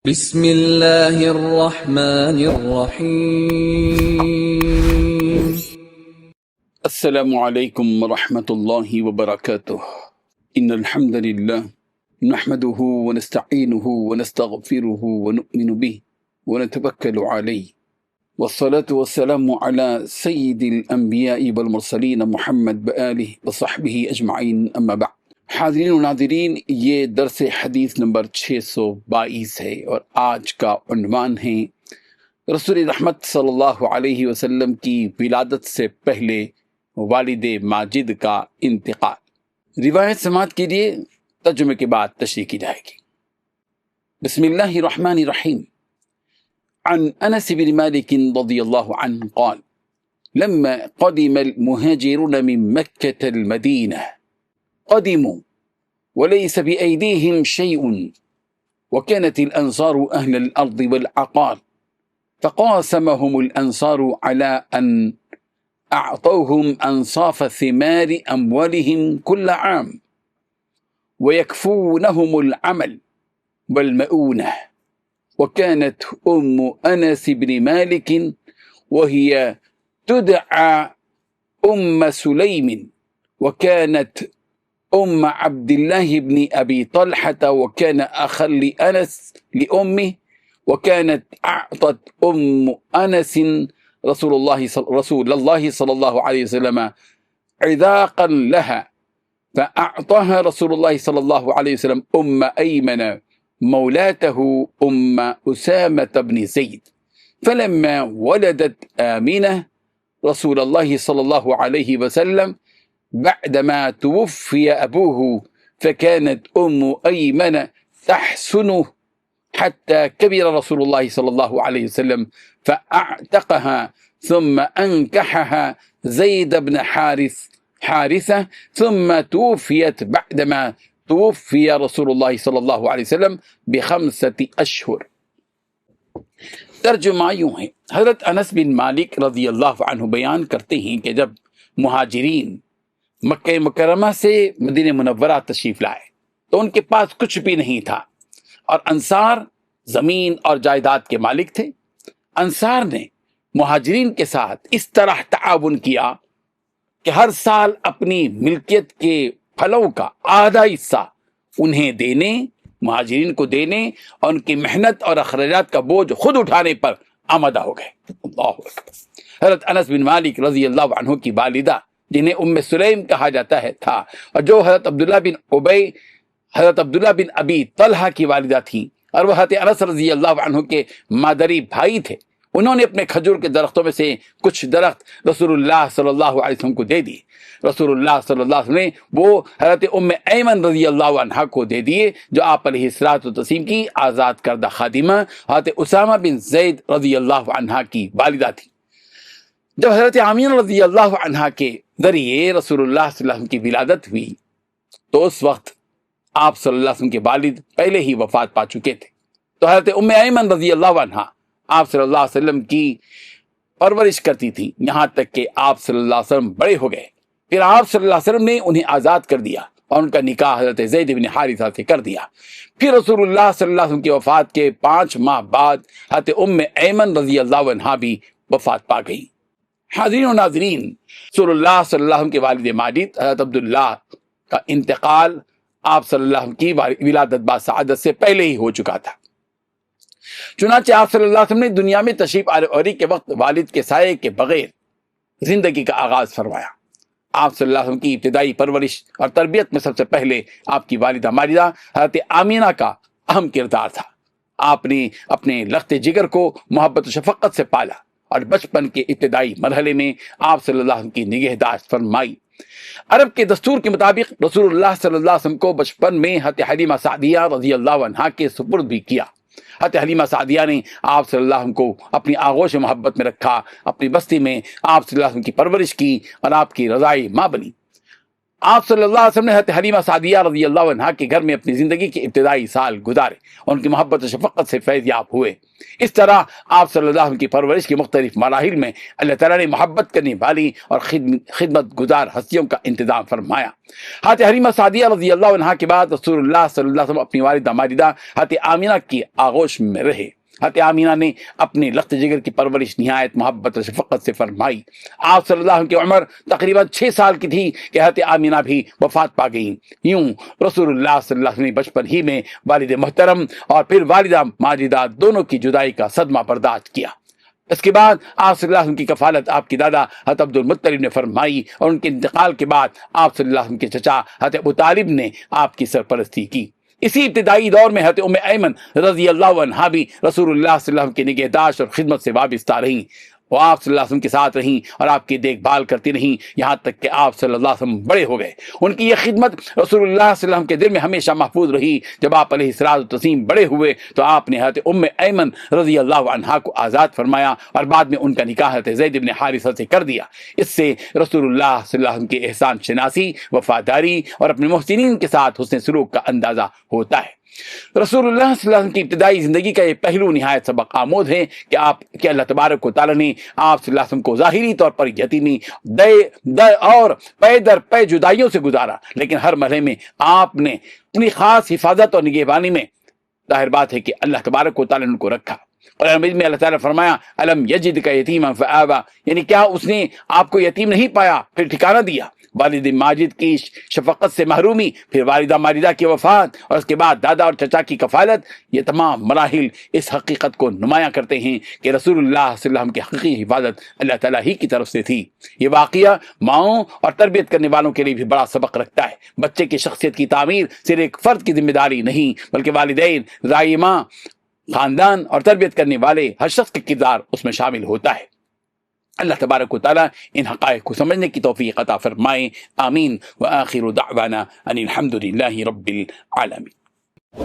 بسم اللہ الرحمن الرحیم۔ السلام علیکم ورحمۃ اللہ وبرکاتہ۔ ان الحمد للہ نحمده ونستعینه ونستغفره ونؤمن به ونتوکل علیہ والصلاة والسلام علی سید الانبیاء والمرسلین محمد بآلہ وصحبہ اجمعین، اما بعد۔ حاضرین و ناظرین، یہ درس حدیث نمبر 622 ہے اور آج کا عنوان ہے رسول رحمت صلی اللہ علیہ وسلم کی ولادت سے پہلے والد ماجد کا انتقال۔ روایت سماعت کے لیے ترجمے کے بعد تشریح کی جائے گی۔ بسم اللہ الرحمن الرحیم۔ عن انس بن مالک رضی اللہ عنہ قال لما قدم المهاجرون من مكة المدينة قدموا وليس بأيديهم شيء وكانت الأنصار أهل الأرض والعقار فقاسمهم الأنصار على أن أعطوهم أنصاف ثمار أموالهم كل عام ويكفونهم العمل والمؤونة، وكانت أنس بن مالك وهي تدعى سليم، وكانت عبد الله بن أبي طلحة، وكان أخا لأنس لأمه، وكانت أعطت أنس رسول الله صلى الله عليه وسلم عذاقا لها، فأعطاها رسول الله صلى الله عليه وسلم أيمن مولاته أسامة بن زيد، فلما ولدت آمنة رسول الله صلى الله عليه وسلم بعدما توفي أبوه، فكانت أيمن تحسنه حتى كبر رسول الله صلى الله عليه وسلم فأعتقها، ثم أنكحها زيد بن حارثة، ثم توفيت بعدما توفي رسول الله صلى الله عليه وسلم ب5 أشهر۔ ترجمہ یوں ہے، حضرت انس بن مالک رضی اللہ عنہ بیان کرتے ہیں کہ جب مہاجرین مکہ مکرمہ سے مدینہ منورہ تشریف لائے تو ان کے پاس کچھ بھی نہیں تھا، اور انصار زمین اور جائیداد کے مالک تھے۔ انصار نے مہاجرین کے ساتھ اس طرح تعاون کیا کہ ہر سال اپنی ملکیت کے پھلوں کا آدھا حصہ انہیں دینے، مہاجرین کو دینے، اور ان کی محنت اور اخراجات کا بوجھ خود اٹھانے پر آمادہ ہو گئے۔ اللہ اکبر۔ حضرت انس بن مالک رضی اللہ عنہ کی والدہ، جنہیں سلیم کہا جاتا تھا، اور جو حضرت عبداللہ بن ابی طلحہ کی والدہ تھیں، اور وہ حضرت انس رضی اللہ عنہ کے مادری بھائی تھے، انہوں نے اپنے کھجور کے درختوں میں سے کچھ درخت رسول اللہ صلی اللہ علیہ وسلم کو دے دیے۔ رسول اللہ صلی اللہ علیہ وسلم نے وہ حضرت ایمن رضی اللہ عنہ کو دے دیے، جو آپ علیہ الصلوۃ والتسلیم کی آزاد کردہ خادمہ حضرت اسامہ بن زید رضی اللہ عنہ کی والدہ تھی۔ جب حضرت آمینہ رضی اللہ عنہ کے ذریعے رسول اللہ صلی اللہ علیہ وسلم کی ولادت ہوئی تو اس وقت آپ صلی اللہ علیہ وسلم کے والد پہلے ہی وفات پا چکے تھے، تو حضرت ایمن رضی اللہ عنہ آپ صلی اللہ علیہ وسلم کی پرورش کرتی تھی، یہاں تک کہ آپ صلی اللہ علیہ وسلم بڑے ہو گئے۔ پھر آپ صلی اللہ علیہ وسلم نے انہیں آزاد کر دیا اور ان کا نکاح حضرت زید بن حارثہ سے کر دیا۔ پھر رسول اللہ صلی اللہ علیہ وسلم کی وفات کے 5 ماہ بعد حضرت ایمن رضی اللہ عنہ بھی وفات پا گئی۔ حاضرین و ناظرین، رسول اللہ صلی اللہ علیہ وسلم کے والد ماجد حضرت عبداللہ کا انتقال آپ صلی اللہ علیہ وسلم کی ولادت باسعادت سے پہلے ہی ہو چکا تھا۔ چنانچہ آپ صلی اللہ علیہ وسلم نے دنیا میں تشریف آوری کے وقت والد کے سائے کے بغیر زندگی کا آغاز فرمایا۔ آپ صلی اللہ علیہ وسلم کی ابتدائی پرورش اور تربیت میں سب سے پہلے آپ کی والدہ ماجدہ حضرت آمینہ کا اہم کردار تھا۔ آپ نے اپنے لخت جگر کو محبت و شفقت سے پالا، اور بچپن کے ابتدائی مرحلے میں آپ صلی اللہ علیہ وسلم کی نگہداشت فرمائی۔ عرب کے دستور کے مطابق رسول اللہ صلی اللہ علیہ وسلم کو بچپن میں حضرت حلیمہ سعدیہ رضی اللہ عنہا کے سپرد بھی کیا۔ حضرت حلیمہ سعدیہ نے آپ صلی اللہ علیہ وسلم کو اپنی آغوش محبت میں رکھا، اپنی بستی میں آپ صلی اللہ علیہ وسلم کی پرورش کی اور آپ کی رضائی ماں بنی۔ آپ صلی اللہ علیہ وسلم نے حضرت حلیمہ سعدیہ رضی اللہ عنہا کے گھر میں اپنی زندگی کے ابتدائی سال گزارے، ان کی محبت و شفقت سے فیض یاب ہوئے۔ اس طرح آپ صلی اللہ علیہ وسلم کی پرورش کے مختلف مراحل میں اللہ تعالیٰ نے محبت کرنے والی اور خدمت گزار ہستیوں کا انتظام فرمایا۔ حضرت حلیمہ سعدیہ رضی اللہ عنہا کے بعد رسول اللہ صلی اللہ علیہ وسلم اپنی والدہ ماجدہ حضرت آمینہ کی آغوش میں رہے۔ حضرت آمینہ نے اپنے لخت جگر کی پرورش نہایت محبت و شفقت سے فرمائی۔ آپ صلی اللہ علیہ وسلم کی عمر تقریباً 6 سال کی تھی کہ حضرت آمینہ بھی وفات پا گئیں۔ یوں رسول اللہ صلی اللہ علیہ وسلم نے بچپن ہی میں والد محترم اور پھر والدہ ماجدہ دونوں کی جدائی کا صدمہ برداشت کیا۔ اس کے بعد آپ صلی اللہ علیہ وسلم کی کفالت آپ کی دادا حضرت عبد المطلب نے فرمائی، اور ان کے انتقال کے بعد آپ صلی اللہ علیہ وسلم کے چچا حضرت ابو طالب نے آپ کی سرپرستی کی۔ اسی ابتدائی دور میں حضرت ام ایمن رضی اللہ عنہا بھی رسول اللہ صلی اللہ علیہ وسلم کی نگہداشت اور خدمت سے وابستہ رہیں۔ وہ آپ صلی اللہ علیہ وسلم کے ساتھ رہیں اور آپ کی دیکھ بھال کرتی رہیں یہاں تک کہ آپ صلی اللہ علیہ وسلم بڑے ہو گئے۔ ان کی یہ خدمت رسول اللہ صلی اللہ علیہ وسلم کے دل میں ہمیشہ محفوظ رہی۔ جب آپ علیہ الصلوۃ والتسلیم بڑے ہوئے تو آپ نے حضرت ام ایمن رضی اللہ عنہا کو آزاد فرمایا اور بعد میں ان کا نکاح حضرت زید بن حارثہ سے کر دیا۔ اس سے رسول اللہ صلی اللہ علیہ وسلم کے احسان شناسی، وفاداری اور اپنے محسنین کے ساتھ حسن سلوک کا اندازہ ہوتا ہے۔ رسول اللہ صلی اللہ علیہ وسلم کی ابتدائی زندگی کا یہ پہلو نہایت سبق آموز ہے کہ اللہ تبارک و تعالیٰ نے آپ صلی اللہ علیہ وسلم کو ظاہری طور پر یتیمی اور پے در پے جدائیوں سے گزارا، لیکن ہر مرحلے میں آپ نے اپنی خاص حفاظت اور نگہبانی میں ظاہر بات ہے کہ اللہ تبارک و تعالیٰ نے ان کو رکھا۔ اور میں اللہ تعالیٰ فرمایا الم یجد کا یتیما فآوا، یعنی کیا اس نے آپ کو یتیم نہیں پایا پھر ٹھکانہ دیا۔ والد ماجد کی شفقت سے محرومی، پھر والدہ ماجدہ کی وفات، اور اس کے بعد دادا اور چچا کی کفالت، یہ تمام مراحل اس حقیقت کو نمایاں کرتے ہیں کہ رسول اللہ صلی اللہ علیہ وسلم کی حقیقی حفاظت اللہ تعالیٰ ہی کی طرف سے تھی۔ یہ واقعہ ماؤں اور تربیت کرنے والوں کے لیے بھی بڑا سبق رکھتا ہے۔ بچے کی شخصیت کی تعمیر صرف ایک فرد کی ذمہ داری نہیں، بلکہ والدین، رائی ماں، خاندان اور تربیت کرنے والے ہر شخص کا کردار اس میں شامل ہوتا ہے۔ اللہ تبارک و تعالیٰ ان حقائق کو سمجھنے کی توفیق عطا فرمائے، آمین۔ وآخر دعوانا ان الحمد للہ رب العالمین۔